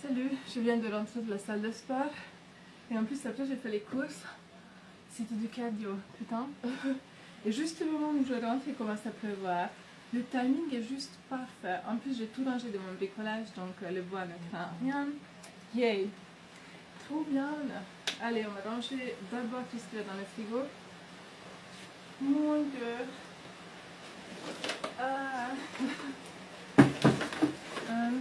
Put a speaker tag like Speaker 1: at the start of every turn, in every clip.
Speaker 1: Salut, je viens de rentrer de la salle de sport et en plus après j'ai fait les courses. C'était du cardio, putain. Et juste au moment où je rentre, il commence à pleuvoir. Le timing est juste parfait. En plus j'ai tout rangé de mon bricolage donc le bois ne craint rien. Yay! Trop bien! Allez, on va ranger d'abord tout ce qu'il y a dans le frigo. Mon Dieu! Ah. 1,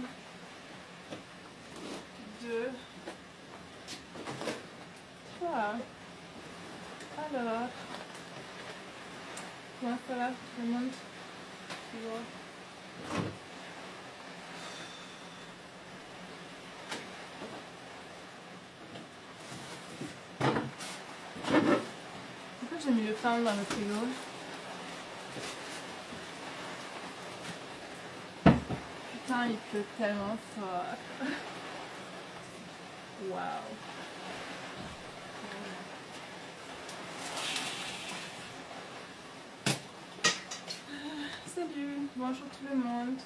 Speaker 1: 2, 3. Alors, comment ça va? Je monte. Pourquoi j'ai mis le pain dans le frigo? Putain, il pleut tellement fort. Waouh. Salut, bonjour tout le monde.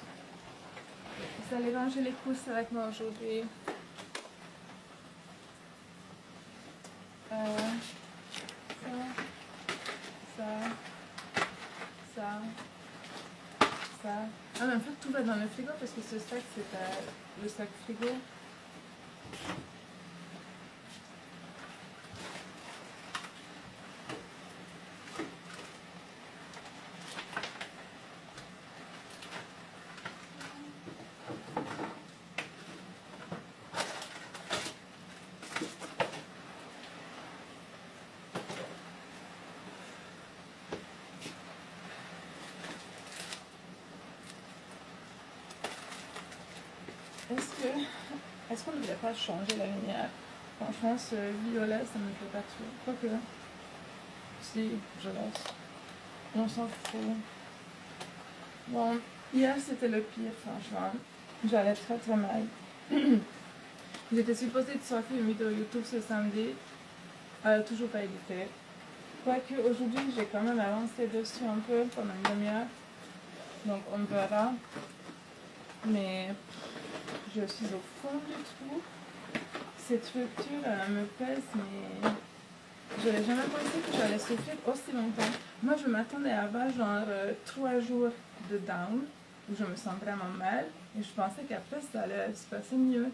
Speaker 1: Vous allez ranger les courses avec moi aujourd'hui. Ça. Ah mais en fait tout va dans le frigo parce que ce sac c'est le sac frigo. Est-ce qu'on ne devrait pas changer la lumière? Franchement, ce violet, ça me plaît pas trop. Quoique, si, je laisse. On s'en fout. Bon, hier c'était le pire, franchement. J'allais très très mal. J'étais supposée de sortir une vidéo YouTube ce samedi. Toujours pas édité. Quoique, aujourd'hui, j'ai quand même avancé dessus un peu pendant une demi-heure. Donc, on verra. Mais je suis au fond du trou. Cette rupture, elle me pèse, mais je n'avais jamais pensé que j'allais souffrir aussi longtemps. Moi, je m'attendais à avoir genre 3 jours de down, où je me sens vraiment mal, et je pensais qu'après, ça allait se passer mieux.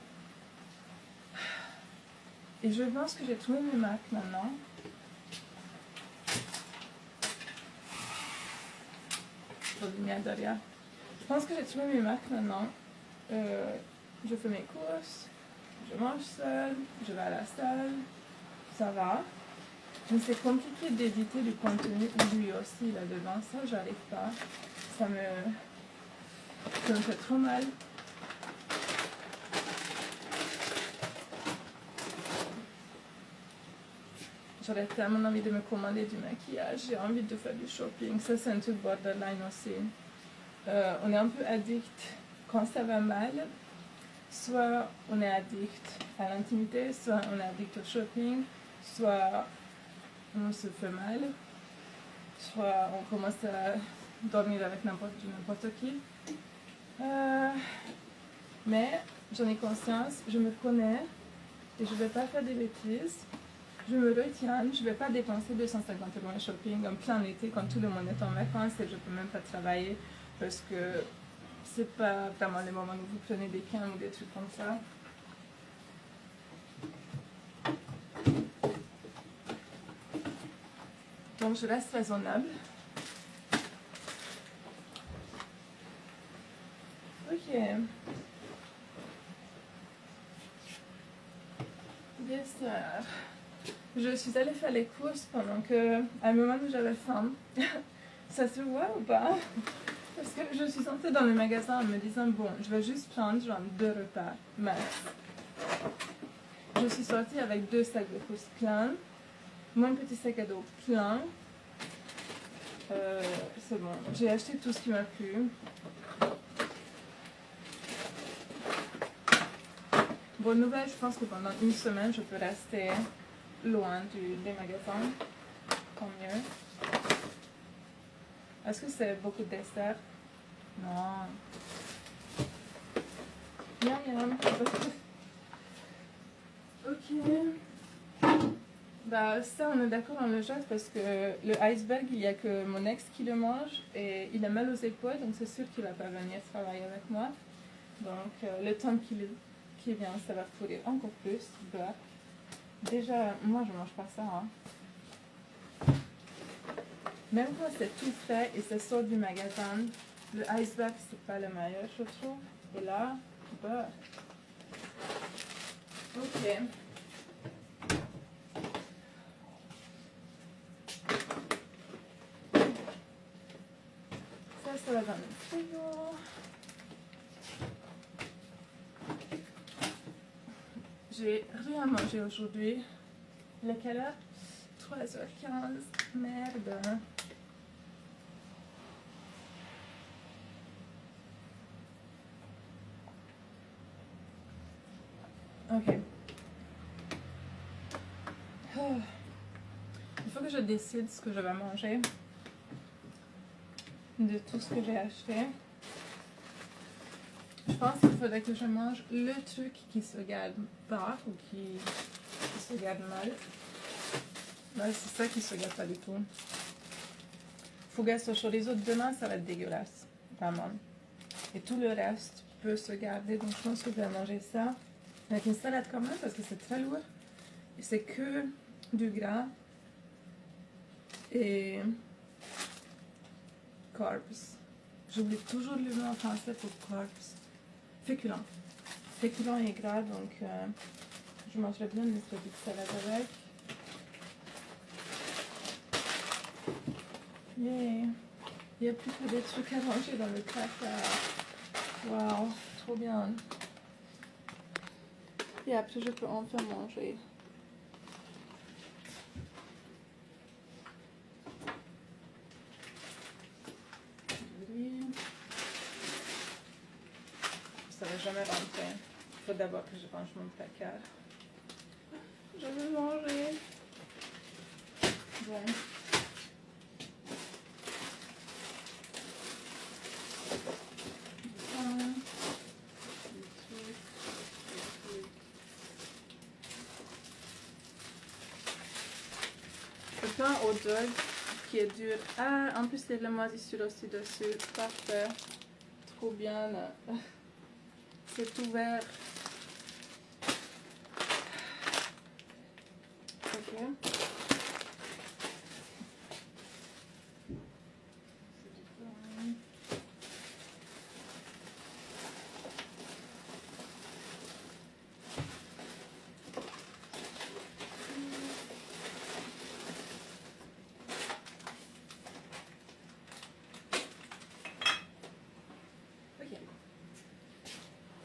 Speaker 1: Et je pense que j'ai trouvé mes marques maintenant. Je pense que j'ai trouvé mes marques maintenant. Je fais mes courses, je mange seule, je vais à la salle, ça va. Mais c'est compliqué d'éditer du contenu lui aussi là-dedans, ça j'arrive pas. Ça me fait trop mal. J'aurais tellement envie de me commander du maquillage, j'ai envie de faire du shopping, ça c'est un truc borderline aussi. On est un peu addict quand ça va mal. Soit on est addict à l'intimité, soit on est addict au shopping, soit on se fait mal, soit on commence à dormir avec n'importe qui. Mais j'en ai conscience, je me connais et je ne vais pas faire des bêtises. Je me retiens, je ne vais pas dépenser 250 € en shopping en plein été quand tout le monde est en vacances et je ne peux même pas travailler parce que c'est pas vraiment les moments où vous prenez des câins ou des trucs comme ça. Donc je reste raisonnable. Ok. Dessert. Je suis allée faire les courses pendant que, à un moment où j'avais faim. Ça se voit ou pas? Parce que je suis entrée dans le magasin en me disant, bon, je vais juste prendre genre 2 repas max. Je suis sortie avec 2 sacs de courses pleins, mon petit sac à dos plein. C'est bon, j'ai acheté tout ce qui m'a plu. Bonne nouvelle, je pense que pendant une semaine, je peux rester loin des magasins. Tant mieux. Est-ce que c'est beaucoup de dessert? Non. Miam miam. Ok. Bah ça on est d'accord dans le jazz parce que le iceberg il y a que mon ex qui le mange et il a mal aux épaules donc c'est sûr qu'il va pas venir travailler avec moi. Donc le temps qu'il vient ça va pourrir encore plus. Bah, déjà moi je mange pas ça. Hein. Même quand c'est tout frais et ça sort du magasin, le iceberg c'est pas le meilleur je trouve. Et là, bah. Ok. Ça va dans le frigo. J'ai rien mangé aujourd'hui. Il est quelle heure? 3h15. Merde. Ok. Oh. Il faut que je décide ce que je vais manger. De tout ce que j'ai acheté. Je pense qu'il faudrait que je mange le truc qui se garde pas ou qui se garde mal. Là, c'est ça qui se garde pas du tout. Fougasse au chorizo, demain, ça va être dégueulasse. Vraiment. Et tout le reste peut se garder. Donc, je pense que je vais manger ça. Avec une salade quand même, parce que c'est très lourd. Et c'est que du gras. Et carbs. J'oublie toujours le nom en français pour carbs. Féculent. Féculent et gras, donc je mangerai bien une petite salade avec. Yeah. Il n'y a plus que des trucs à manger dans le placard. Waouh, trop bien. Et après, je peux enfin manger. Ça va jamais rentrer. Il faut d'abord que je range mon placard. Je veux manger. Bon. Le pain au dog qui est dur. Ah, en plus, il y a de la moisissure aussi dessus. Parfait. Trop bien là. C'est ouvert. Ok.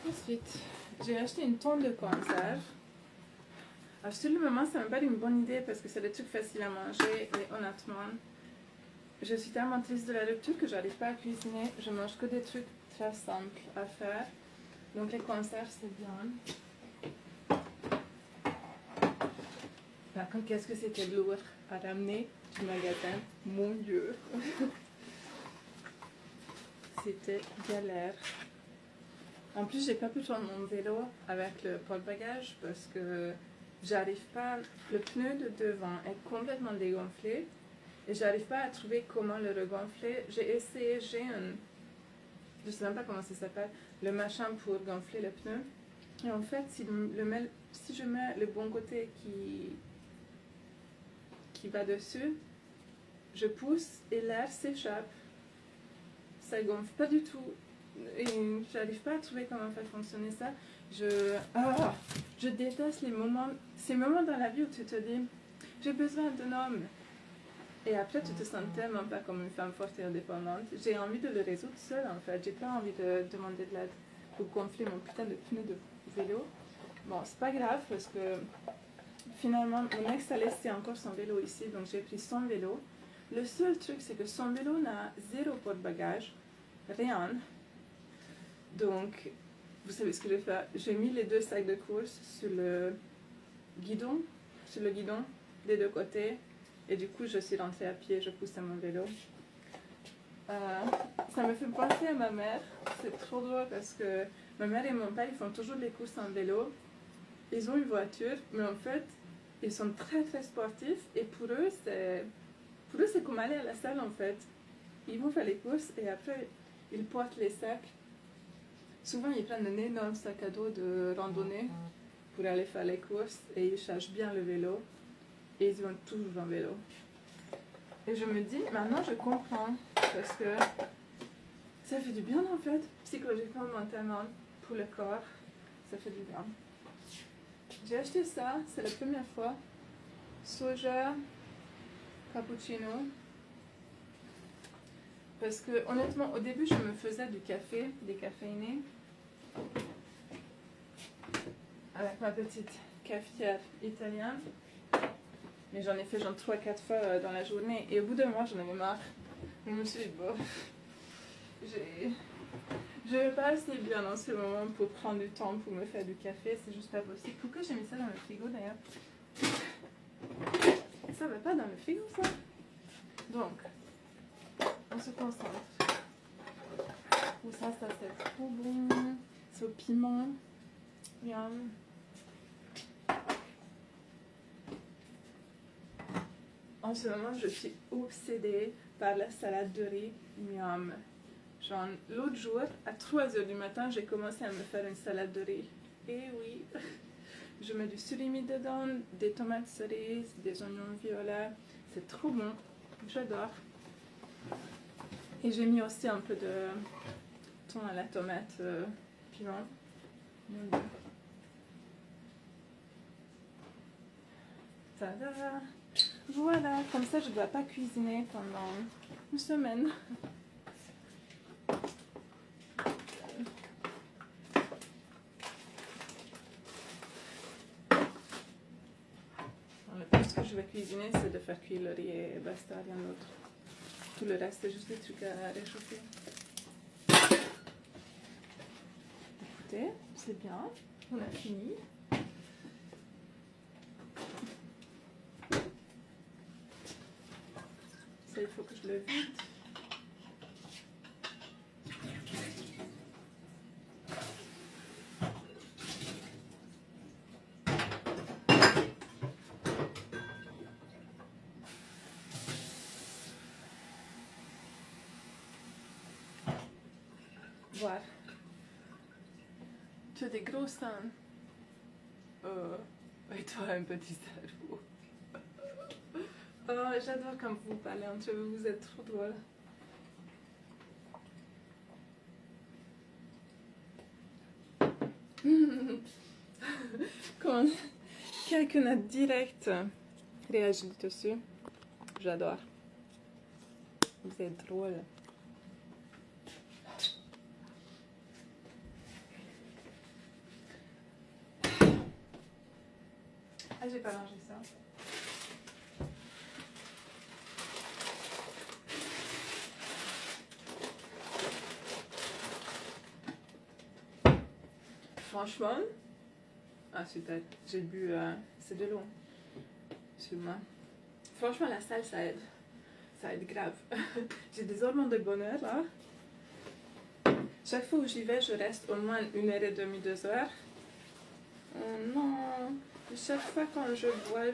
Speaker 1: Ensuite, j'ai acheté une tonne de conserve. Alors, sur le moment, ça me paraît une bonne idée parce que c'est des trucs faciles à manger et honnêtement, je suis tellement triste de la rupture que j'arrive pas à cuisiner. Je mange que des trucs très simples à faire. Donc, les conserves, c'est bien. Par contre, qu'est-ce que c'était lourd à ramener du magasin? Mon Dieu! C'était galère. En plus, j'ai pas pu prendre mon vélo avec le porte-bagages parce que j'arrive pas. Le pneu de devant est complètement dégonflé et j'arrive pas à trouver comment le regonfler. J'ai essayé, je sais même pas comment ça s'appelle, le machin pour gonfler le pneu. Et en fait, si je mets le bon côté qui va dessus, je pousse et l'air s'échappe. Ça gonfle pas du tout. Et j'arrive pas à trouver comment faire fonctionner ça. Je déteste ces moments dans la vie où tu te dis j'ai besoin d'un homme. Et après tu te sens tellement pas comme une femme forte et indépendante. J'ai envie de le résoudre seule en fait. J'ai pas envie de demander de l'aide pour gonfler mon putain de pneu de vélo. Bon, c'est pas grave parce que finalement mon ex a laissé encore son vélo ici, donc j'ai pris son vélo. Le seul truc c'est que son vélo n'a zéro porte-bagages, rien. Donc, vous savez ce que j'ai fait? J'ai mis les 2 sacs de course sur le guidon des 2 côtés. Et du coup, je suis rentrée à pied, je poussais mon vélo. Ça me fait penser à ma mère. C'est trop drôle parce que ma mère et mon père, ils font toujours les courses en vélo. ils ont une voiture, mais en fait, ils sont très très sportifs et pour eux, c'est comme aller à la salle en fait. Ils vont faire les courses et après, ils portent les sacs. Souvent, ils prennent un énorme sac à dos de randonnée pour aller faire les courses et ils chargent bien le vélo et ils vont toujours en vélo. Et je me dis, maintenant je comprends parce que ça fait du bien en fait, psychologiquement, mentalement, pour le corps, ça fait du bien. J'ai acheté ça, c'est la première fois. Soja, cappuccino. Parce que honnêtement, au début, je me faisais du café, décaféiné, avec ma petite cafetière italienne. Mais j'en ai fait genre 3-4 fois dans la journée. Et au bout d'un mois, j'en avais marre. Je me suis dit, bon, je vais pas assez bien en ce moment pour prendre du temps pour me faire du café. C'est juste pas possible. Pourquoi j'ai mis ça dans le frigo d'ailleurs? Ça va pas dans le frigo ça? Donc, on se concentre. Ou ça c'est trop bon. C'est au piment. Miam. En ce moment, je suis obsédée par la salade de riz. Miam. Genre, l'autre jour, à 3h du matin, j'ai commencé à me faire une salade de riz. Et oui, je mets du surimi dedans, des tomates cerises, des oignons violets. C'est trop bon. J'adore. Et j'ai mis aussi un peu de thon à la tomate piment. Tada! Voilà, comme ça je ne dois pas cuisiner pendant une semaine. Le plus que je vais cuisiner, c'est de faire cuire le riz et basta, rien d'autre. Tout le reste, c'est juste des trucs à réchauffer. Écoutez, c'est bien, on a fini. Ça, il faut que je le vide. Voir. Tu as des gros seins. Et toi, un petit cerveau. Oh, j'adore quand vous parlez entre vous, vous êtes trop drôle. Quand quelqu'un a direct réagi dessus, j'adore. Vous êtes drôle. Ah, j'ai pas mangé ça. Franchement, ah super, j'ai bu, c'est de l'eau sur moi. Franchement, la salle, ça aide grave. J'ai des hormones de bonheur là. Chaque fois où j'y vais, je reste au moins 1h30, 2h. Oh non, chaque fois quand je bois,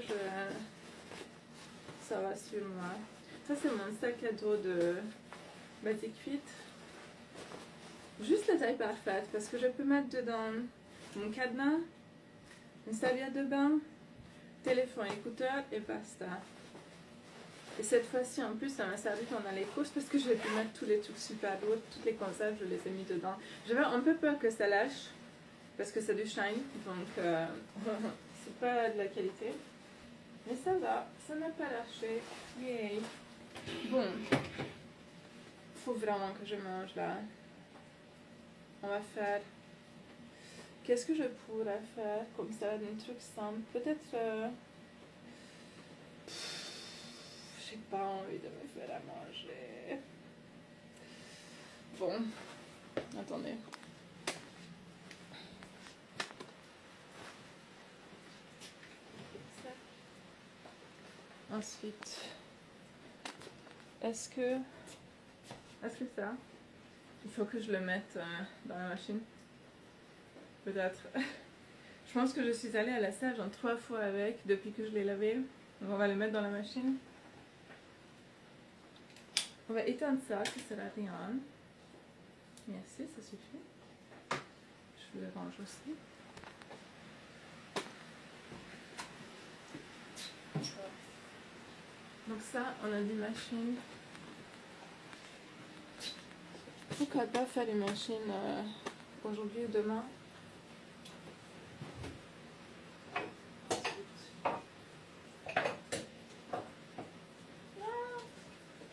Speaker 1: ça va sur moi. Ça c'est mon sac à dos de Batik Fit. Juste la taille parfaite parce que je peux mettre dedans mon cadenas, une serviette de bain, téléphone, écouteur et basta. Et cette fois-ci en plus ça m'a servi pendant les courses parce que j'ai pu mettre tous les trucs super lourds, toutes les conserves je les ai mis dedans. J'avais un peu peur que ça lâche parce que c'est du shine donc c'est pas de la qualité. Mais ça va, ça n'a pas lâché. Yay! Bon, faut vraiment que je mange là. On va faire. Qu'est-ce que je pourrais faire comme ça, un truc simple? Peut-être. J'ai pas envie de me faire à manger. Bon, attendez. Ensuite, est-ce que ça, il faut que je le mette dans la machine? Peut-être. Je pense que je suis allée à la salle genre 3 fois avec depuis que je l'ai lavé. Donc on va le mettre dans la machine. On va éteindre ça, ça sert à rien. Merci, ça suffit. Je le range aussi. Donc ça, on a des machines. Pourquoi pas faire les machines aujourd'hui ou demain?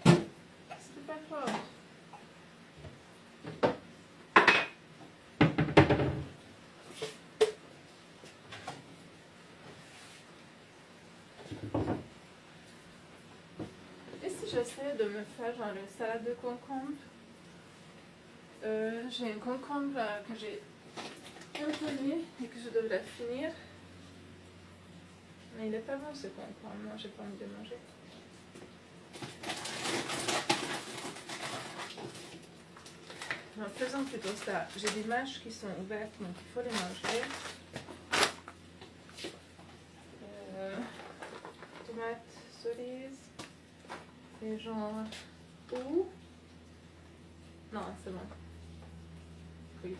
Speaker 1: C'était pas fort. Et si j'essaie de me faire genre une salade de concombre? J'ai un concombre que j'ai épelé et que je devrais finir. Mais il est pas bon ce concombre, moi j'ai pas envie de manger. En faisant plutôt ça, j'ai des mâches qui sont ouvertes donc il faut les manger. Tomates cerises et genre où? Non, c'est bon. Oui.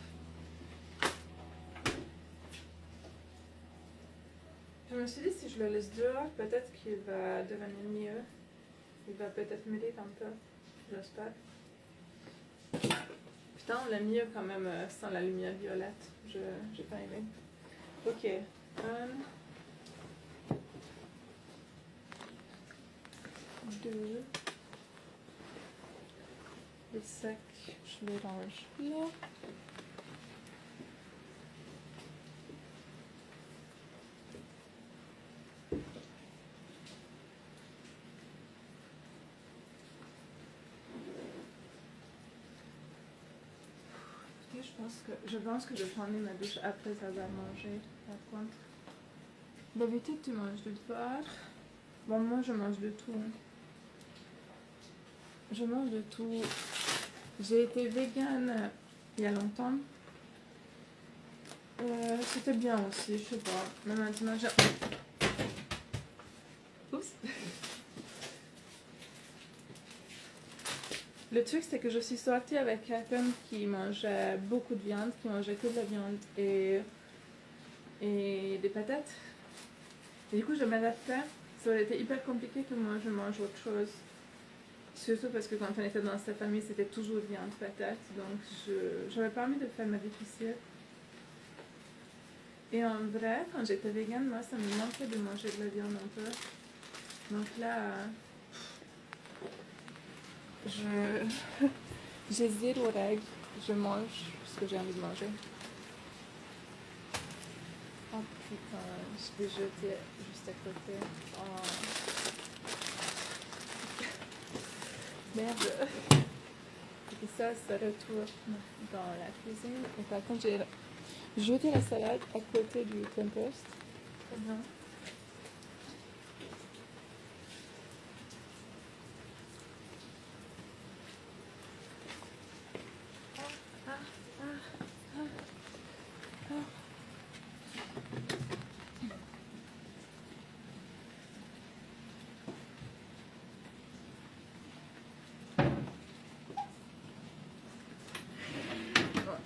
Speaker 1: Je me suis dit si je le laisse dehors, peut-être qu'il va devenir mieux. Il va peut-être m'aider un peu. J'espère. Putain, on l'a mieux quand même sans la lumière violette. J'ai pas aimé. Ok. 2. Les sacs, je les range là. Je pense que je prendrai ma douche après avoir mangé, par contre. D'habitude, tu manges du porc. Bon, moi, je mange de tout. Je mange de tout. J'ai été végane il y a longtemps. C'était bien aussi, je sais pas. Mais maintenant, j'ai... Oups. Le truc, c'est que je suis sortie avec quelqu'un qui mangeait beaucoup de viande, qui mangeait que de la viande et des patates. Et du coup, je m'adaptais. Ça aurait été hyper compliqué que moi, je mange autre chose. Surtout parce que quand on était dans cette famille, c'était toujours viande, patate. Donc, je n'avais pas envie de faire ma difficile. Et en vrai, quand j'étais végane, moi, ça me manquait de manger de la viande un peu. Donc là, j'ai zéro règle. Je mange ce que j'ai envie de manger. Oh putain, je vais jeter juste à côté. Oh. Merde. Et ça retourne dans la cuisine. Et par contre, j'ai jeté la salade à côté du compost. Très bien.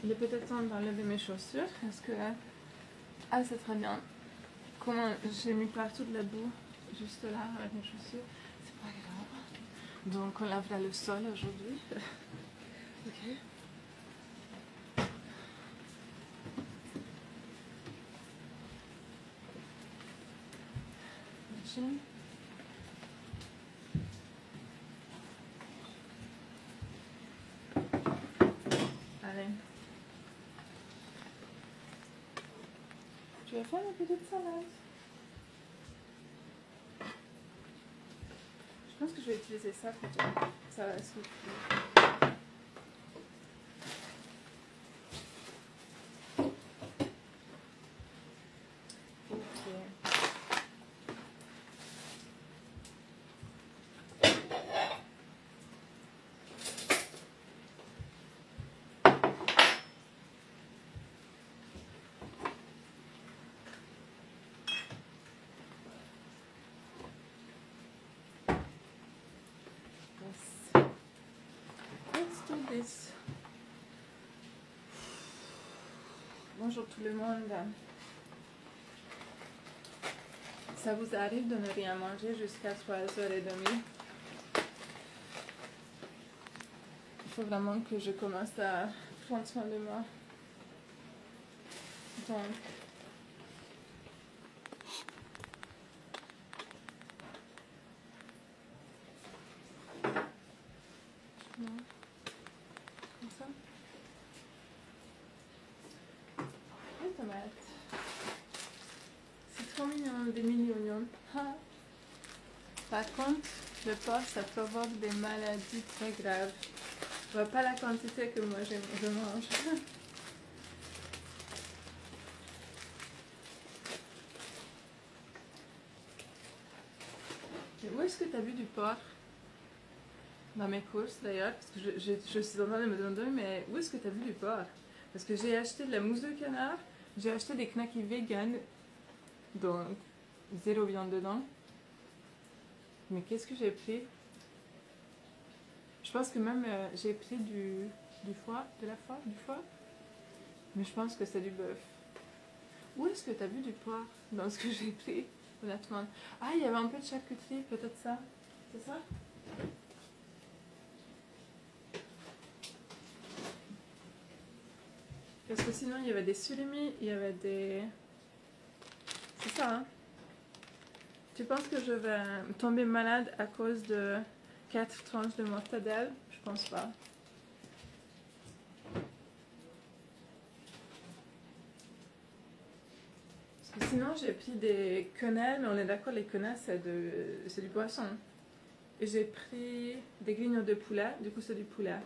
Speaker 1: Il est peut-être temps d'enlever mes chaussures. Est-ce que... Ah, c'est très bien. Comment j'ai mis partout de la boue juste là avec mes chaussures. C'est pas grave. Donc on lavera le sol aujourd'hui. Ok. Machine. Allez. Tu vas faire une petite salade. Je pense que je vais utiliser ça plutôt. Ça va suffire. do this. Bonjour tout le monde. Ça vous arrive de ne rien manger jusqu'à 3h30? Il faut vraiment que je commence à prendre soin de moi. Donc, non, comme ça. Les tomates. C'est trop mignon, des mini-oignons. Par contre, le porc, ça provoque des maladies très graves. Je vois pas la quantité que moi je mange. Et où est-ce que tu as vu du porc? Dans mes courses d'ailleurs, parce que je suis en train de me demander, mais où est-ce que tu as vu du porc? Parce que j'ai acheté de la mousse de canard, j'ai acheté des knackis vegan, donc zéro viande dedans. Mais qu'est-ce que j'ai pris? Je pense que même j'ai pris du foie, du foie. Mais je pense que c'est du bœuf. Où est-ce que tu as vu du porc dans ce que j'ai pris, honnêtement? Ah, il y avait un peu de charcuterie, peut-être ça. C'est ça? Parce que sinon, il y avait des surimi, il y avait des... C'est ça, hein? Tu penses que je vais tomber malade à cause de 4 tranches de mortadelle? Je pense pas. Parce que sinon, j'ai pris des quenelles, mais on est d'accord, les quenelles, c'est du poisson. Et j'ai pris des grignots de poulet, du coup, c'est du poulet.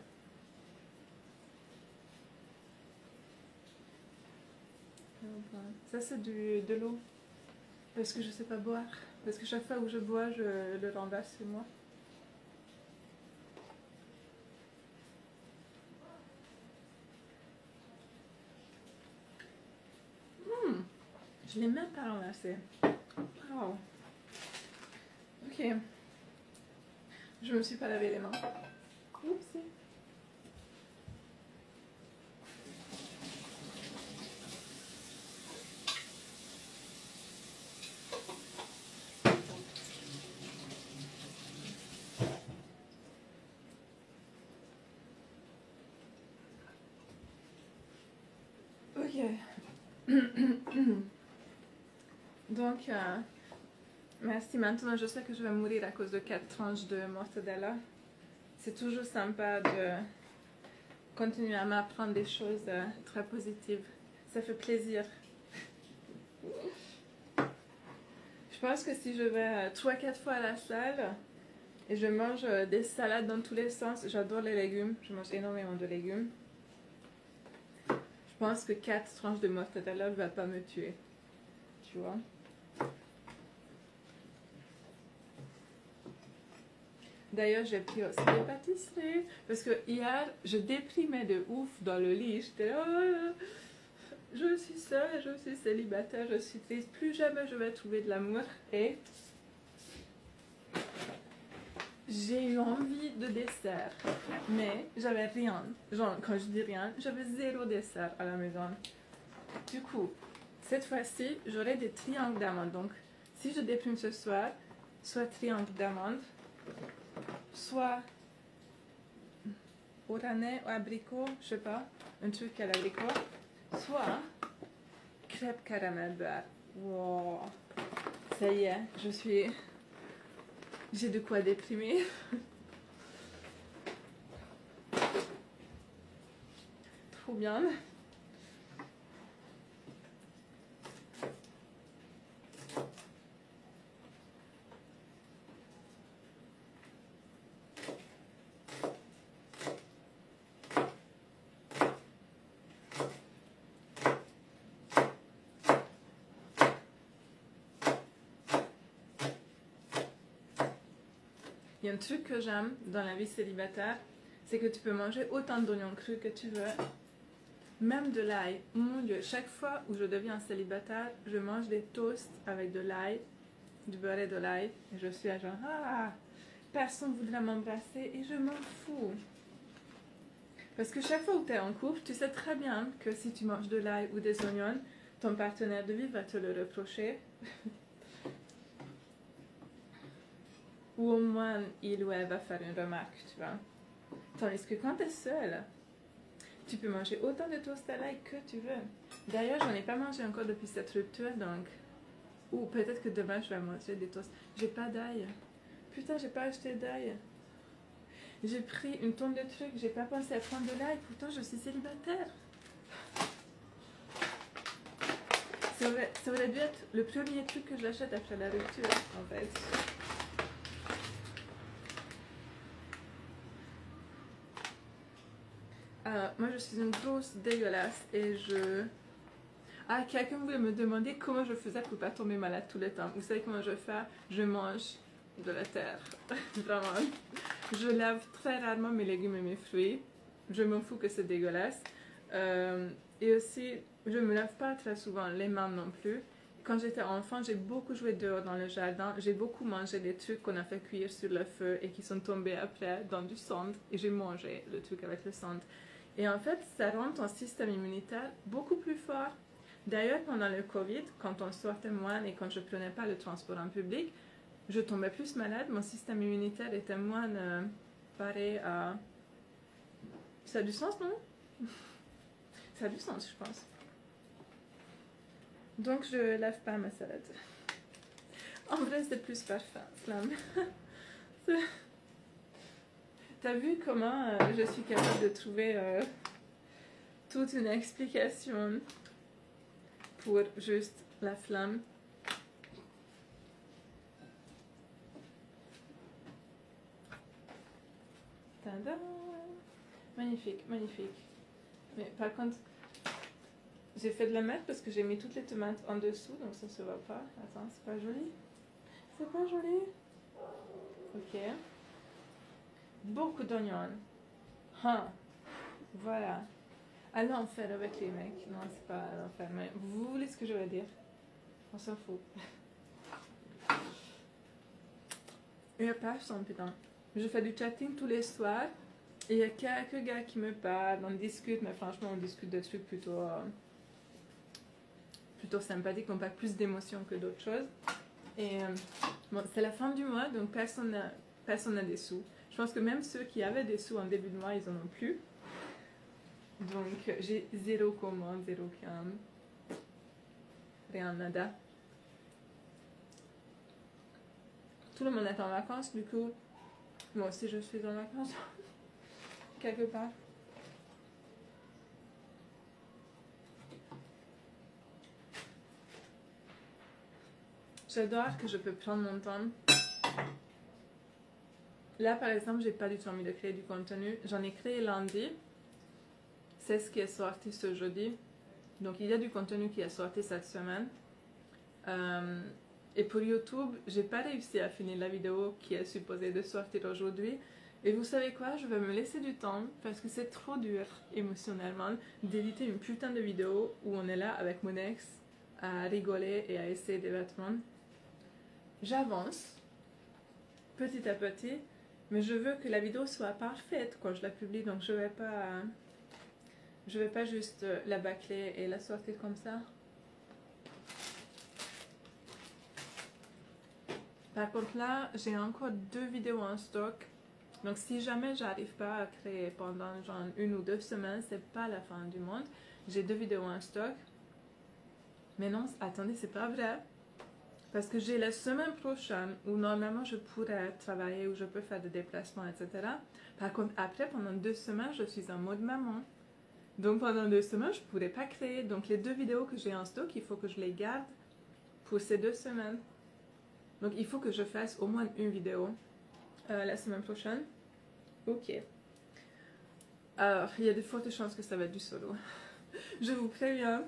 Speaker 1: Ça, c'est de l'eau. Parce que je sais pas boire. Parce que chaque fois où je bois, je le renverse sur moi. Je l'ai même pas renversé. Wow. Ok. Je me suis pas lavé les mains. Oupsie. Ok. Donc, merci. Maintenant, je sais que je vais mourir à cause de 4 tranches de mortadella. C'est toujours sympa de continuer à m'apprendre des choses très positives. Ça fait plaisir. Je pense que si je vais 3-4 fois à la salle et je mange des salades dans tous les sens, j'adore les légumes, je mange énormément de légumes. Je pense que 4 tranches de mortadella ne va pas me tuer. Tu vois? D'ailleurs, j'ai pris aussi des pâtisseries parce que hier, je déprimais de ouf dans le lit. J'étais là, oh, je suis seule, je suis célibataire, je suis triste, plus jamais je vais trouver de l'amour. Et j'ai eu envie de dessert, mais j'avais rien. Genre, quand je dis rien, j'avais 0 dessert à la maison. Du coup, cette fois-ci, j'aurai des triangles d'amandes. Donc, si je déprime ce soir, soit triangle d'amandes, soit oranais ou abricot, je sais pas, un truc à l'abricot, soit crêpe caramel beurre. Wow, ça y est, j'ai de quoi déprimer. Trop bien. Il y a un truc que j'aime dans la vie célibataire, c'est que tu peux manger autant d'oignons crus que tu veux, même de l'ail. Mon Dieu, chaque fois où je deviens célibataire, je mange des toasts avec de l'ail, du beurre et de l'ail, et je suis à genre, ah, personne voudra m'embrasser et je m'en fous. Parce que chaque fois où tu es en couple, tu sais très bien que si tu manges de l'ail ou des oignons, ton partenaire de vie va te le reprocher. Ou au moins, il ou elle va faire une remarque, tu vois. Tandis que quand tu es seule, tu peux manger autant de toast à l'ail que tu veux. D'ailleurs, j'en ai pas mangé encore depuis cette rupture, donc... Ou peut-être que demain, je vais manger des toasts. J'ai pas d'ail. Putain, j'ai pas acheté d'ail. J'ai pris une tonne de trucs, j'ai pas pensé à prendre de l'ail, pourtant je suis célibataire. Ça aurait dû être le premier truc que j'achète après la rupture, en fait. Moi je suis une grosse dégueulasse et je... Ah, quelqu'un voulait me demander comment je faisais pour pas tomber malade tout le temps. Vous savez comment je fais? Je mange de la terre. Vraiment. Je lave très rarement mes légumes et mes fruits. Je m'en fous que c'est dégueulasse. Et aussi, je me lave pas très souvent les mains non plus. Quand j'étais enfant, j'ai beaucoup joué dehors dans le jardin. J'ai beaucoup mangé des trucs qu'on a fait cuire sur le feu et qui sont tombés après dans du sang. Et j'ai mangé le truc avec le sang. Et en fait, ça rend ton système immunitaire beaucoup plus fort. D'ailleurs, pendant le Covid, quand on sortait moins et quand je prenais pas le transport en public, je tombais plus malade, mon système immunitaire était moins paré à... Ça a du sens, non? Ça a du sens, je pense. Donc, je lave pas ma salade. En vrai, c'est plus parfait, Slam. T'as vu comment je suis capable de trouver toute une explication pour juste la flamme? Tada! Magnifique, magnifique. Mais par contre, j'ai fait de la merde parce que j'ai mis toutes les tomates en dessous, donc ça se voit pas. Attends, c'est pas joli? C'est pas joli? Ok. Beaucoup d'oignons. Hein. Voilà. À l'enfer avec les mecs. Non, c'est pas à l'enfer, mais vous voulez ce que je veux dire? On s'en fout. Il n'y a personne, putain. Je fais du chatting tous les soirs. Et il y a quelques gars qui me parlent, on discute, mais franchement, on discute de trucs plutôt sympathiques, qui n'ont pas plus d'émotions que d'autres choses. Et bon, c'est la fin du mois, donc personne n'a des sous. Je pense que même ceux qui avaient des sous en début de mois, ils en ont plus. Donc j'ai 0 commande, 0 cam. Rien, nada. Tout le monde est en vacances, du coup, moi aussi je suis en vacances. Quelque part. J'adore que je peux prendre mon temps. Là, par exemple, j'ai pas du tout envie de créer du contenu. J'en ai créé lundi. C'est ce qui est sorti ce jeudi. Donc, il y a du contenu qui est sorti cette semaine. Et pour YouTube, j'ai pas réussi à finir la vidéo qui est supposée de sortir aujourd'hui. Et vous savez quoi? Je vais me laisser du temps parce que c'est trop dur émotionnellement d'éditer une putain de vidéo où on est là avec mon ex à rigoler et à essayer des vêtements. J'avance petit à petit, mais je veux que la vidéo soit parfaite quand je la publie, donc je vais pas juste la bâcler et la sortir comme ça. Par contre là, j'ai encore 2 vidéos en stock. Donc si jamais j'arrive pas à créer pendant genre 1 ou 2 semaines, c'est pas la fin du monde. J'ai 2 vidéos en stock. Mais non, attendez, c'est pas vrai. Parce que j'ai la semaine prochaine où normalement je pourrais travailler, où je peux faire des déplacements, etc. Par contre, après, pendant 2 semaines, je suis en mode maman. Donc pendant 2 semaines, je pourrais pas créer. Donc les 2 vidéos que j'ai en stock, il faut que je les garde pour ces 2 semaines. Donc il faut que je fasse au moins une vidéo la semaine prochaine. Ok. Alors, il y a de fortes chances que ça va être du solo. Je vous préviens.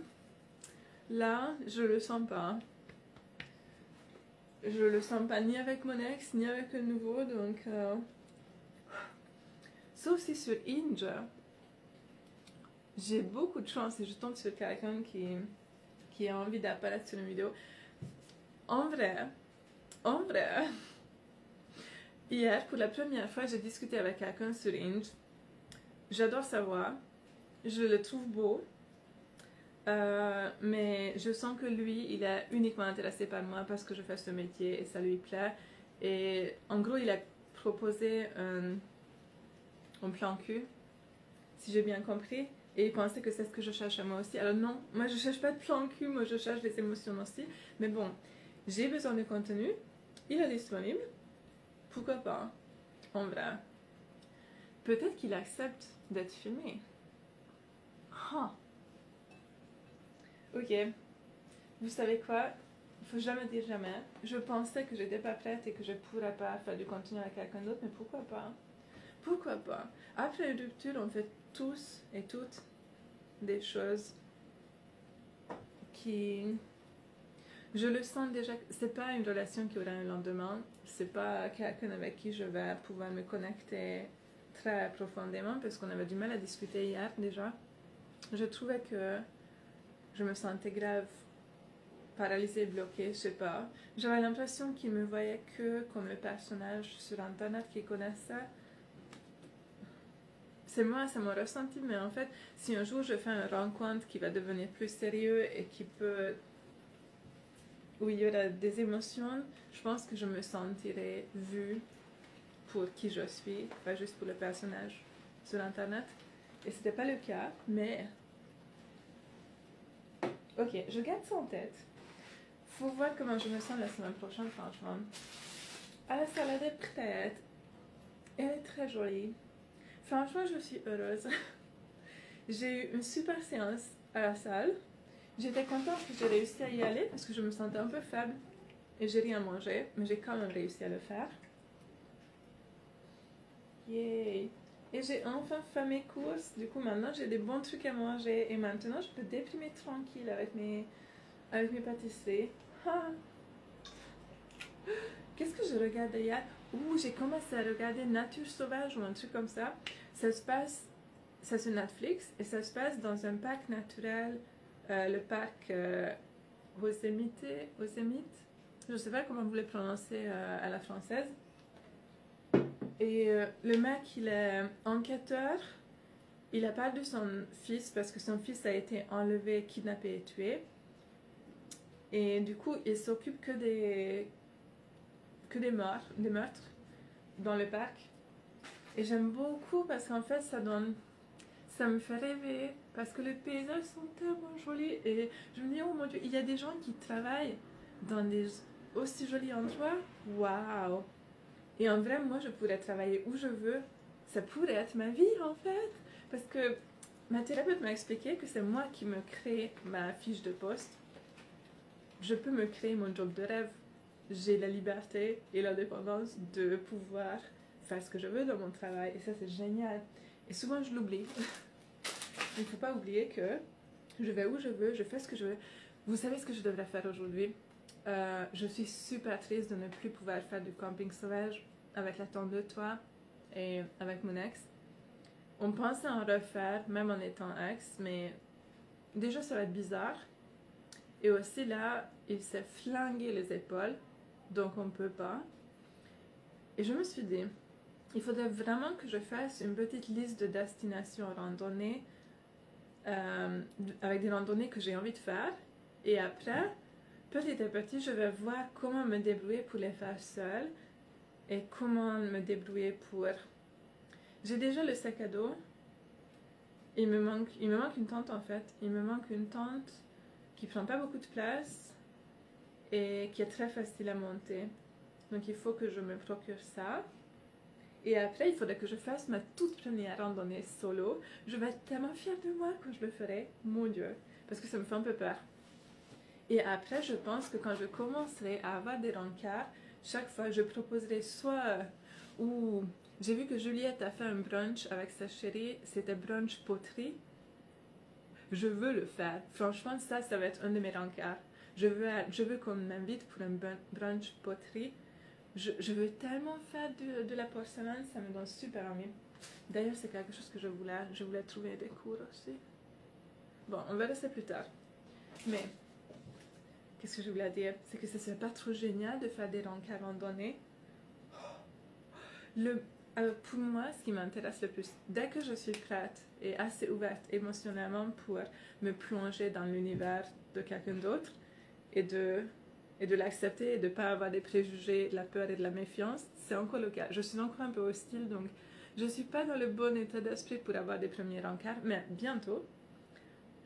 Speaker 1: Là, je le sens pas. Je le sens pas ni avec mon ex, ni avec le nouveau, donc... Sauf si sur Inge, j'ai beaucoup de chance et je tombe sur quelqu'un qui a envie d'apparaître sur une vidéo. En vrai, hier, pour la première fois, j'ai discuté avec quelqu'un sur Inge J'adore sa voix, je le trouve beau, mais je sens que lui, il est uniquement intéressé par moi parce que je fais ce métier et ça lui plaît. Et en gros, il a proposé un plan cul, si j'ai bien compris. Et il pensait que c'est ce que je cherche à moi aussi. Alors non, moi je cherche pas de plan cul, moi je cherche des émotions aussi. Mais bon, j'ai besoin de contenu, il est disponible, pourquoi pas, en vrai. Peut-être qu'il accepte d'être filmé. Ah, ok. Vous savez quoi? Il faut jamais dire jamais. Je pensais que j'étais pas prête et que je pourrais pas faire du contenu avec quelqu'un d'autre, mais pourquoi pas? Pourquoi pas? Après une rupture, on fait tous et toutes des choses qui... Je le sens déjà, c'est pas une relation qui aura un lendemain, c'est pas quelqu'un avec qui je vais pouvoir me connecter très profondément parce qu'on avait du mal à discuter hier déjà. Je trouvais que je me sentais grave paralysée, bloquée, je sais pas. J'avais l'impression qu'il me voyait que comme le personnage sur internet qu'il connaissait. C'est moi, c'est mon ressenti, mais en fait, si un jour je fais une rencontre qui va devenir plus sérieux et qui peut... où il y aura des émotions, je pense que je me sentirai vue pour qui je suis, pas juste pour le personnage sur internet. Et c'était pas le cas, mais... Ok, je garde ça en tête. Faut voir comment je me sens la semaine prochaine, franchement. Ah, la salade est prête. Elle est très jolie. Franchement, je suis heureuse. J'ai eu une super séance à la salle. J'étais contente que j'ai réussi à y aller parce que je me sentais un peu faible et j'ai rien mangé, mais j'ai quand même réussi à le faire. Yay! Et j'ai enfin fait mes courses. Du coup, maintenant j'ai des bons trucs à manger et maintenant je peux déprimer tranquille avec mes pâtisseries. Ah. Qu'est-ce que je regardais hier? Ouh, j'ai commencé à regarder Nature sauvage ou un truc comme ça. Ça se passe, c'est sur Netflix et ça se passe dans un parc naturel, le parc Yosemite. Je ne sais pas comment vous le prononcez à la française. Et le mec, il est enquêteur. Il a perdu son fils parce que son fils a été enlevé, kidnappé et tué. Et du coup, il s'occupe que des meurtres dans le parc. Et j'aime beaucoup parce qu'en fait, ça me fait rêver parce que les paysages sont tellement jolis. Et je me dis, oh mon Dieu, il y a des gens qui travaillent dans des aussi jolis endroits. Waouh! Et en vrai, moi, je pourrais travailler où je veux. Ça pourrait être ma vie, en fait. Parce que ma thérapeute m'a expliqué que c'est moi qui me crée ma fiche de poste. Je peux me créer mon job de rêve. J'ai la liberté et l'indépendance de pouvoir faire ce que je veux dans mon travail. Et ça, c'est génial. Et souvent, je l'oublie. Il ne faut pas oublier que je vais où je veux, je fais ce que je veux. Vous savez ce que je devrais faire aujourd'hui? Je suis super triste de ne plus pouvoir faire du camping sauvage avec la tente de toit et avec mon ex. On pensait en refaire, même en étant ex, mais déjà ça va être bizarre. Et aussi là, il s'est flingué les épaules, donc on peut pas. Et je me suis dit, il faudrait vraiment que je fasse une petite liste de destinations randonnées avec des randonnées que j'ai envie de faire. Et après, petit à petit, je vais voir comment me débrouiller pour les faire seule et comment me débrouiller pour... J'ai déjà le sac à dos. Il me manque une tente en fait. Il me manque une tente qui prend pas beaucoup de place et qui est très facile à monter. Donc il faut que je me procure ça. Et après, il faudrait que je fasse ma toute première randonnée solo. Je vais être tellement fière de moi quand je le ferai. Mon Dieu. Parce que ça me fait un peu peur. Et après, je pense que quand je commencerai à avoir des rencarts, chaque fois, je proposerai soit... ou j'ai vu que Juliette a fait un brunch avec sa chérie. C'était brunch poterie. Je veux le faire. Franchement, ça va être un de mes rencarts. Je veux qu'on m'invite pour un brunch poterie. Je veux tellement faire de la porcelaine, ça me donne super envie. D'ailleurs, c'est quelque chose que je voulais trouver des cours aussi. Bon, on verra ça plus tard. Mais, qu'est-ce que je voulais dire? C'est que ce serait pas trop génial de faire des rencarts randonnées. Alors pour moi, ce qui m'intéresse le plus, dès que je suis prête et assez ouverte émotionnellement pour me plonger dans l'univers de quelqu'un d'autre et de l'accepter et de ne pas avoir des préjugés, de la peur et de la méfiance, c'est encore le cas. Je suis encore un peu hostile, donc je ne suis pas dans le bon état d'esprit pour avoir des premiers rencarts, mais bientôt,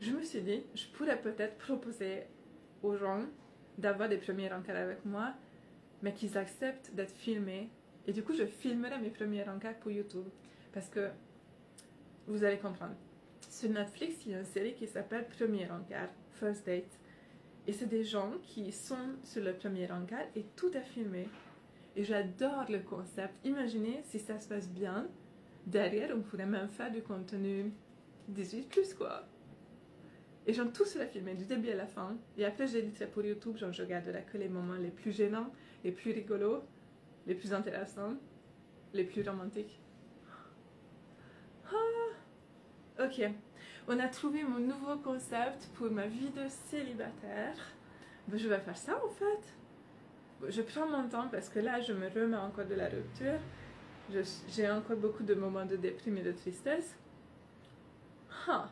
Speaker 1: je me suis dit, je pourrais peut-être proposer aux gens d'avoir des premiers rencarts avec moi, mais qu'ils acceptent d'être filmés. Et du coup, je filmerai mes premiers rencarts pour YouTube. Parce que, vous allez comprendre, sur Netflix, il y a une série qui s'appelle Premier Rencard, First Date. Et c'est des gens qui sont sur le premier rencard et tout est filmé. Et j'adore le concept. Imaginez si ça se passe bien. Derrière, on pourrait même faire du contenu 18+, quoi. Et genre, tout sera filmé du début à la fin. Et après, j'éditerai pour YouTube. Genre, je garderai que les moments les plus gênants, les plus rigolos, les plus intéressants, les plus romantiques. Ah, ok. On a trouvé mon nouveau concept pour ma vie de célibataire. Ben, je vais faire ça en fait. Je prends mon temps parce que là, je me remets encore de la rupture. J'ai encore beaucoup de moments de déprime et de tristesse. Ah,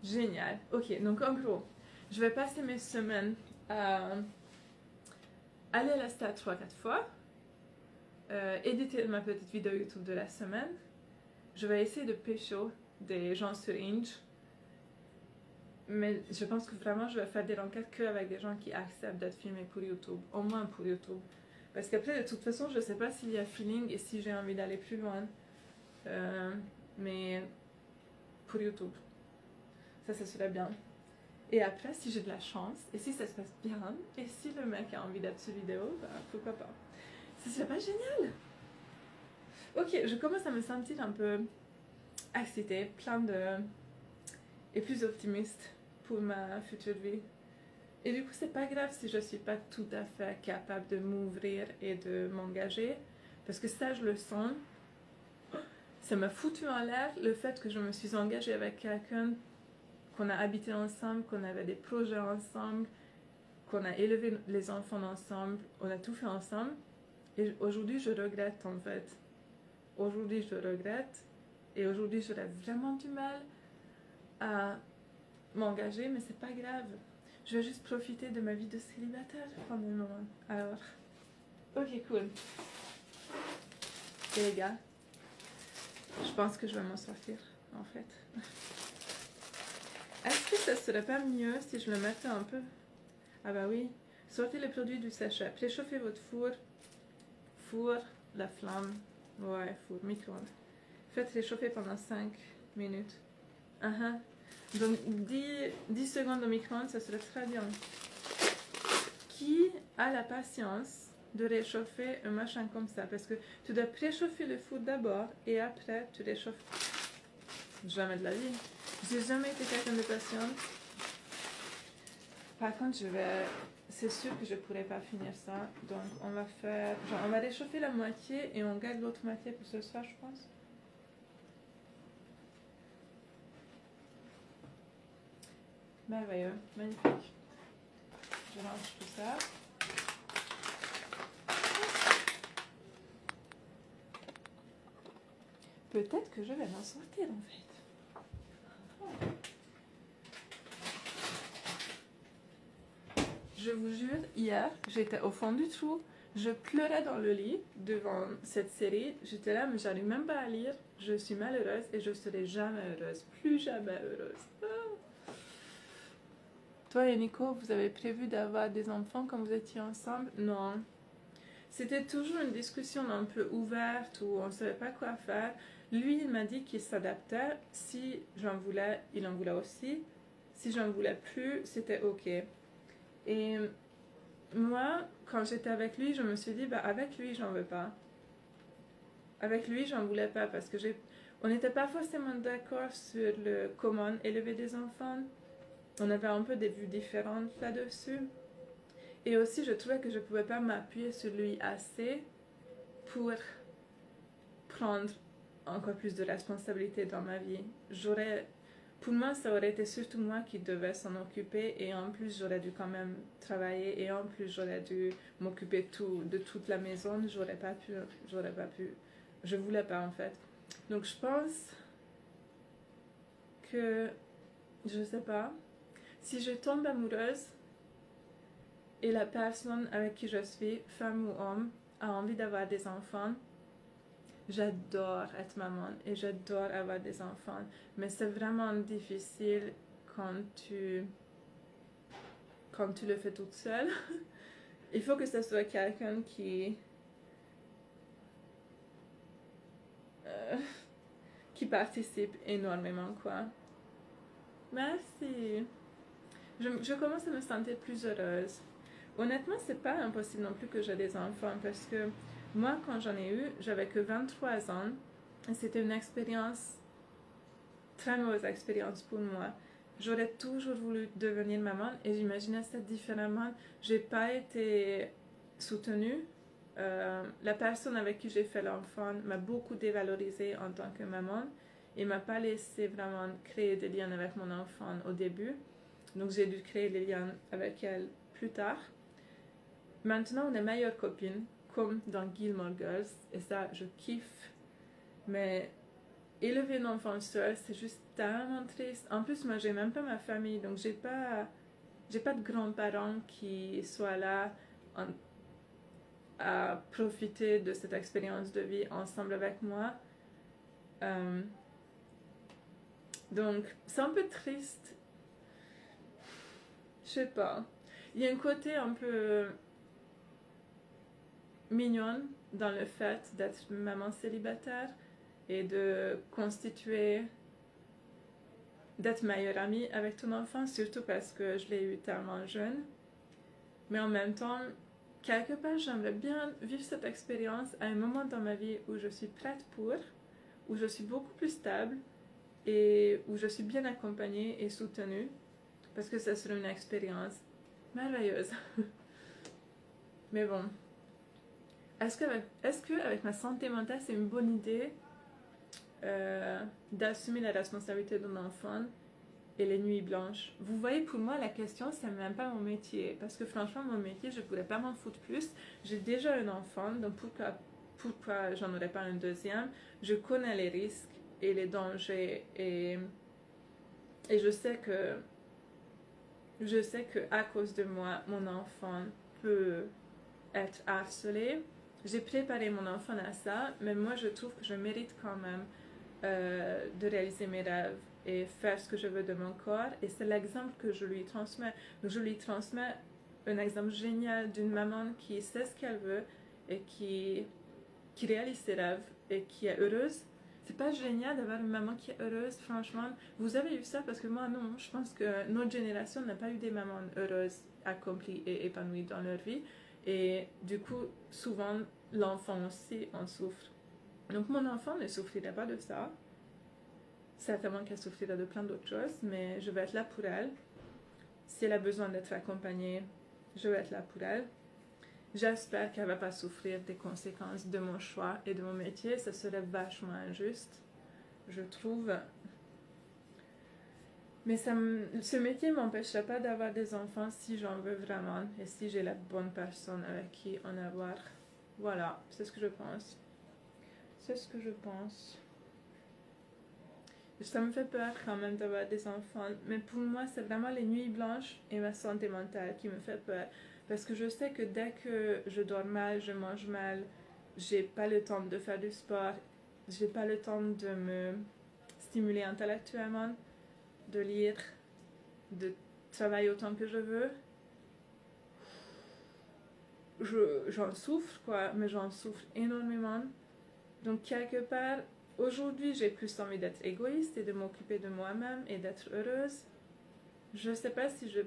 Speaker 1: génial. Ok, donc en gros, je vais passer mes semaines à aller à la stade 3-4 fois, éditer ma petite vidéo YouTube de la semaine. Je vais essayer de pécho des gens sur Inch. Mais je pense que vraiment je vais faire des rencontres qu'avec des gens qui acceptent d'être filmés pour YouTube. Au moins pour YouTube. Parce qu'après, de toute façon, je ne sais pas s'il y a feeling et si j'ai envie d'aller plus loin. Mais pour YouTube. Ça serait bien. Et après, si j'ai de la chance, et si ça se passe bien, et si le mec a envie d'être sur vidéo, bah, pourquoi pas. Ça serait pas génial? Ok, je commence à me sentir un peu excitée, plein de... et plus optimiste pour ma future vie. Et du coup, c'est pas grave si je suis pas tout à fait capable de m'ouvrir et de m'engager, parce que ça, je le sens. Ça m'a foutu en l'air le fait que je me suis engagée avec quelqu'un, qu'on a habité ensemble, qu'on avait des projets ensemble, qu'on a élevé les enfants ensemble, on a tout fait ensemble. Et aujourd'hui, je regrette en fait. Aujourd'hui, je regrette. Et aujourd'hui, j'aurais vraiment du mal à m'engager, mais c'est pas grave. Je vais juste profiter de ma vie de célibataire pendant un moment. Alors, ok, cool. Et les gars, je pense que je vais m'en sortir, en fait. Est-ce que ça serait pas mieux si je le mettais un peu... Ah bah oui. Sortez les produits du sachet. Préchauffez votre four. Four, la flamme. Ouais, four, micro-ondes. Faites réchauffer pendant 5 minutes. Donc 10 secondes au micro-ondes, ça serait très bien. Qui a la patience de réchauffer un machin comme ça? Parce que tu dois préchauffer le four d'abord et après tu réchauffes. Jamais de la vie. J'ai jamais été quelqu'un de patiente. Par contre, c'est sûr que je pourrais pas finir ça. Donc on va faire... Genre, on va réchauffer la moitié et on garde l'autre moitié pour ce soir, je pense. Merveilleux, magnifique. Je range tout ça. Peut-être que je vais m'en sortir en fait. Je vous jure, hier, j'étais au fond du trou. Je pleurais dans le lit devant cette série. J'étais là, mais j'arrive même pas à lire. Je suis malheureuse et je serai jamais heureuse. Plus jamais heureuse. Ah. Toi et Nico, vous avez prévu d'avoir des enfants quand vous étiez ensemble? Non. C'était toujours une discussion un peu ouverte où on ne savait pas quoi faire. Lui, il m'a dit qu'il s'adaptait. Si j'en voulais, il en voulait aussi. Si j'en voulais plus, c'était ok. Et moi, quand j'étais avec lui, je me suis dit, bah avec lui, j'en veux pas. Avec lui, j'en voulais pas parce que on n'était pas forcément d'accord sur comment élever des enfants. On avait un peu des vues différentes là-dessus. Et aussi, je trouvais que je ne pouvais pas m'appuyer sur lui assez pour prendre encore plus de responsabilité dans ma vie. Pour moi, ça aurait été surtout moi qui devais s'en occuper et en plus, j'aurais dû quand même travailler et en plus, j'aurais dû m'occuper de toute la maison. J'aurais pas pu je voulais pas en fait. Donc je pense que, je sais pas, si je tombe amoureuse et la personne avec qui je suis, femme ou homme, a envie d'avoir des enfants, j'adore être maman et j'adore avoir des enfants. Mais c'est vraiment difficile quand tu le fais toute seule. Il faut que ce soit quelqu'un euh, qui participe énormément, quoi. Merci. Je commence à me sentir plus heureuse. Honnêtement, c'est pas impossible non plus que j'ai des enfants parce que moi, quand j'en ai eu, j'avais que 23 ans. Et c'était une expérience, très mauvaise expérience pour moi. J'aurais toujours voulu devenir maman et j'imaginais ça différemment. J'ai pas été soutenue. La personne avec qui j'ai fait l'enfant m'a beaucoup dévalorisée en tant que maman et m'a pas laissé vraiment créer des liens avec mon enfant au début. Donc j'ai dû créer les liens avec elle plus tard. Maintenant, on est meilleures copines, comme dans Gilmore Girls, et ça, je kiffe. Mais élever un enfant seul, c'est juste tellement triste. En plus, moi, j'ai même pas ma famille, donc j'ai pas de grands-parents qui soient là à profiter de cette expérience de vie ensemble avec moi. Donc, c'est un peu triste. Je sais pas. Il y a un côté un peu mignonne dans le fait d'être maman célibataire et de constituer, d'être meilleure amie avec ton enfant, surtout parce que je l'ai eu tellement jeune. Mais en même temps, quelque part, j'aimerais bien vivre cette expérience à un moment dans ma vie où je suis prête pour, où je suis beaucoup plus stable et où je suis bien accompagnée et soutenue, parce que ça serait une expérience merveilleuse. Mais bon, est-ce que avec ma santé mentale, c'est une bonne idée d'assumer la responsabilité d'un enfant et les nuits blanches? Vous voyez, pour moi, la question, c'est même pas mon métier. Parce que franchement, mon métier, je pourrais pas m'en foutre plus. J'ai déjà un enfant, donc pourquoi j'en aurais pas un deuxième? Je connais les risques et les dangers et je sais que à cause de moi, mon enfant peut être harcelé. J'ai préparé mon enfant à ça, mais moi je trouve que je mérite quand même de réaliser mes rêves et faire ce que je veux de mon corps. Et c'est l'exemple que je lui transmets. Donc je lui transmets un exemple génial d'une maman qui sait ce qu'elle veut et qui réalise ses rêves et qui est heureuse. C'est pas génial d'avoir une maman qui est heureuse, franchement. Vous avez eu ça parce que moi non. Je pense que notre génération n'a pas eu des mamans heureuses, accomplies et épanouies dans leur vie. Et du coup, souvent, l'enfant aussi en souffre. Donc mon enfant ne souffrira pas de ça. Certainement qu'elle souffrira de plein d'autres choses, mais je vais être là pour elle. Si elle a besoin d'être accompagnée, je vais être là pour elle. J'espère qu'elle ne va pas souffrir des conséquences de mon choix et de mon métier. Ça serait vachement injuste, je trouve. Mais ce métier ne m'empêcherait pas d'avoir des enfants si j'en veux vraiment et si j'ai la bonne personne avec qui en avoir. Voilà, c'est ce que je pense. C'est ce que je pense. Ça me fait peur quand même d'avoir des enfants, mais pour moi, c'est vraiment les nuits blanches et ma santé mentale qui me fait peur. Parce que je sais que dès que je dors mal, je mange mal, j'ai pas le temps de faire du sport, j'ai pas le temps de me stimuler intellectuellement, de lire, de travailler autant que je veux. J'en souffre, quoi, mais j'en souffre énormément. Donc, quelque part, aujourd'hui, j'ai plus envie d'être égoïste et de m'occuper de moi-même et d'être heureuse. Je sais pas si je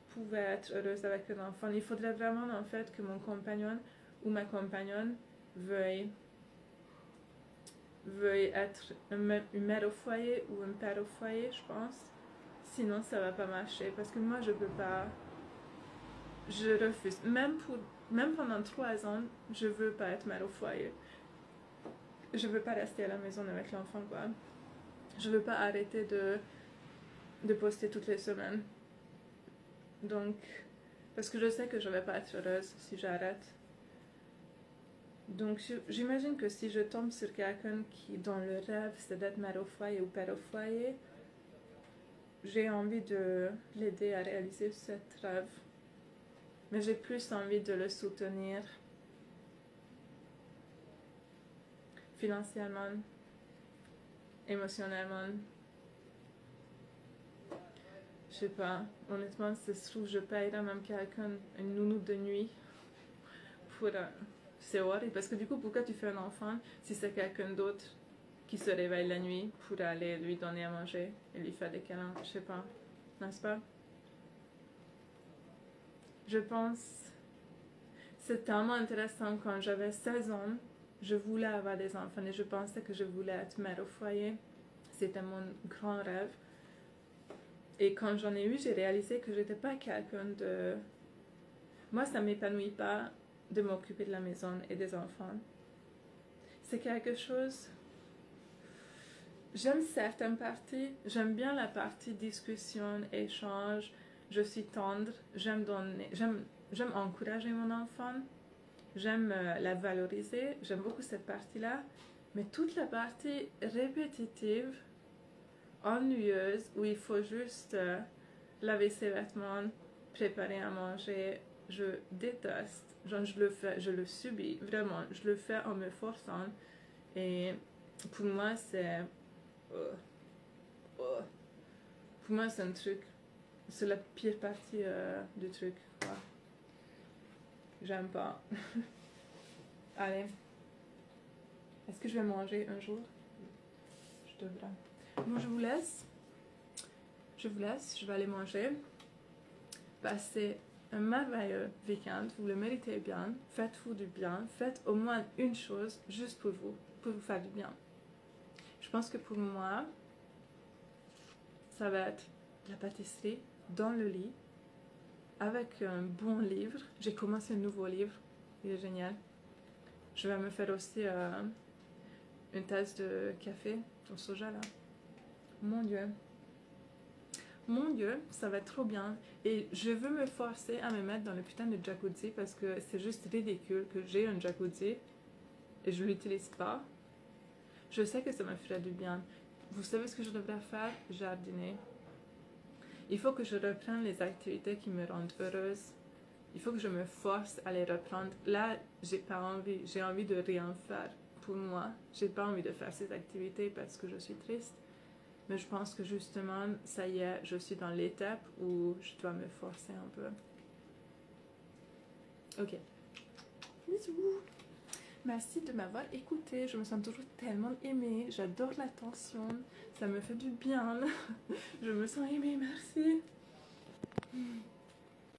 Speaker 1: pouvais être heureuse avec un enfant. Il faudrait vraiment, en fait, que mon compagnon ou ma compagnonne veuille être une mère au foyer ou un père au foyer, je pense. Sinon, ça va pas marcher. Parce que moi, je peux pas. Je refuse. Même pendant 3 ans, je veux pas être mère au foyer. Je veux pas rester à la maison avec l'enfant, quoi. Je veux pas arrêter de poster toutes les semaines. Donc, parce que je sais que je vais pas être heureuse si j'arrête. Donc j'imagine que si je tombe sur quelqu'un qui, dans le rêve, c'est d'être mère au foyer ou père au foyer, j'ai envie de l'aider à réaliser cette rêve. Mais j'ai plus envie de le soutenir financièrement, émotionnellement. Je sais pas, honnêtement, ça se trouve, je paierais même quelqu'un une nounou de nuit pour... c'est horrible, parce que du coup, pourquoi tu fais un enfant si c'est quelqu'un d'autre qui se réveille la nuit pour aller lui donner à manger et lui faire des câlins, je sais pas, n'est-ce pas? Je pense, c'est tellement intéressant, quand j'avais 16 ans, je voulais avoir des enfants et je pensais que je voulais être mère au foyer. C'était mon grand rêve. Et quand j'en ai eu, j'ai réalisé que j'étais pas quelqu'un de... Moi, ça m'épanouit pas de m'occuper de la maison et des enfants. C'est quelque chose... J'aime certaines parties. J'aime bien la partie discussion, échange. Je suis tendre. J'aime donner... J'aime encourager mon enfant. J'aime la valoriser. J'aime beaucoup cette partie-là. Mais toute la partie répétitive, ennuyeuse, où il faut juste laver ses vêtements, préparer à manger, je déteste. Genre, je le fais, je le subis, vraiment. Je le fais en me forçant. Et pour moi, c'est... euh, pour moi, c'est un truc... C'est la pire partie du truc, quoi. J'aime pas. Allez. Est-ce que je vais manger un jour? Je devrais. Bon, je vous laisse. Je vais aller manger. Passez un merveilleux week-end, vous le méritez bien. Faites-vous du bien. Faites au moins une chose juste pour vous faire du bien. Je pense que pour moi, ça va être de la pâtisserie dans le lit, avec un bon livre. J'ai commencé un nouveau livre, il est génial. Je vais me faire aussi une tasse de café au soja là. Mon Dieu. Mon Dieu, ça va être trop bien. Et je veux me forcer à me mettre dans le putain de jacuzzi parce que c'est juste ridicule que j'ai un jacuzzi et je l'utilise pas. Je sais que ça me ferait du bien. Vous savez ce que je devrais faire? Jardiner. Il faut que je reprenne les activités qui me rendent heureuse. Il faut que je me force à les reprendre. Là, j'ai pas envie. J'ai envie de rien faire pour moi. J'ai pas envie de faire ces activités parce que je suis triste. Mais je pense que justement, ça y est, je suis dans l'étape où je dois me forcer un peu. Ok. Bisous. Merci de m'avoir écouté. Je me sens toujours tellement aimée. J'adore l'attention. Ça me fait du bien. Je me sens aimée. Merci.